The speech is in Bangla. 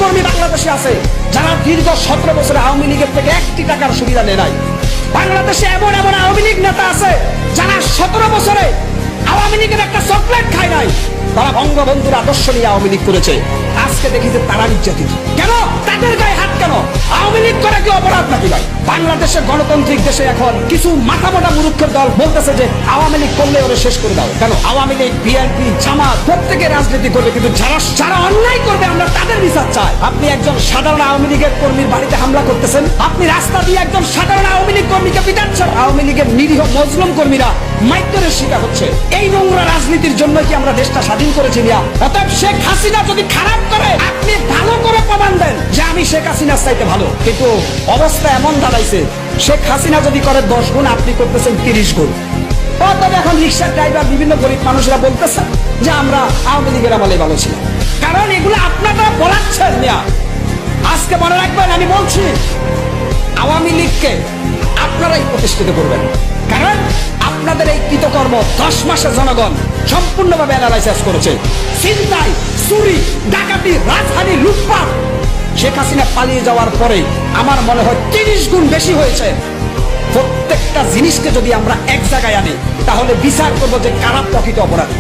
কর্মী বাংলাদেশে আছে যারা দীর্ঘ 17 বছরে আওয়ামী লীগের থেকে 1টি টাকার সুবিধা নেয় নাই। বাংলাদেশে এমন এমন আওয়ামী লীগ নেতা আছে যারা 17 বছরে আওয়ামী লীগের একটা চকলেট খায় নাই। তারা বঙ্গবন্ধুর আদর্শ নিয়ে আওয়ামী লীগ করেছে। আজকে দেখি যে তারা নির্যাতিত। কেন? তাদের গায়ে হাত কেন? আওয়ামী লীগ করে কি অপরাধ নাকি ভাই? বাংলাদেশের গণতান্ত্রিক দেশে এখন কিছু মাথা মোটা মূর্খের দল বলতেছে যে আওয়ামী লীগ করলে ওরা শেষ করে দাও। কেন? আওয়ামী লীগ, বিএনপি, জামাত প্রত্যেকে রাজনীতি করবে, কিন্তু যারা অন্যায় করবে আমরা তাদের বিচার চাই। আপনি একজন সাধারণ আওয়ামী লীগের কর্মীর বাড়িতে হামলা করতেছেন, আপনি রাস্তা দিয়ে একজন সাধারণ আওয়ামী লীগ কর্মীকে পিটাচ্ছেন, আওয়ামী লীগের নিরীহ মজলুম কর্মীরা মাইত্যের শিকার হচ্ছে। এই নোংরা রাজনীতির জন্য কি আমরা দেশটা স্বাধীন করেছি? অতএব শেখ হাসিনা যদি খারাপ করে আপনি ভালো করে প্রমাণ দেন যে আমি শেখ হাসিনার চাইতে ভালো। কিন্তু অবস্থা এমন দাঁড়াইছে, শেখ হাসিনা যদি করে 10 গুণ, আপনি করতেছেন 30 গুণ। তবে এখন রিক্সার ড্রাইভার, বিভিন্ন গরিব মানুষরা বলতেছেন যে আমরা আওয়ামী লীগের আমলে ভালো ছিলাম। কারণ এগুলো আপনারা বলাচ্ছেন না। আজকে মনে রাখবেন, আমি বলছি আওয়ামী লীগকে আপনারাই প্রতিষ্ঠিত করবেন। কারণ আপনাদের এই কৃতকর্ম 10 মাসে জনগণ সম্পূর্ণভাবে অ্যানালাইসিস করেছে। ছিনতাই, চুরি, ডাকাতি, রাজধানী লুটপাট শেখ হাসিনা পালিয়ে যাওয়ার পরে আমার মনে হয় 30 গুণ বেশি হয়েছে। প্রত্যেকটা জিনিসকে যদি আমরা এক জায়গায় আনি তাহলে বিচার করবো যে কারা প্রকৃত অপরাধী।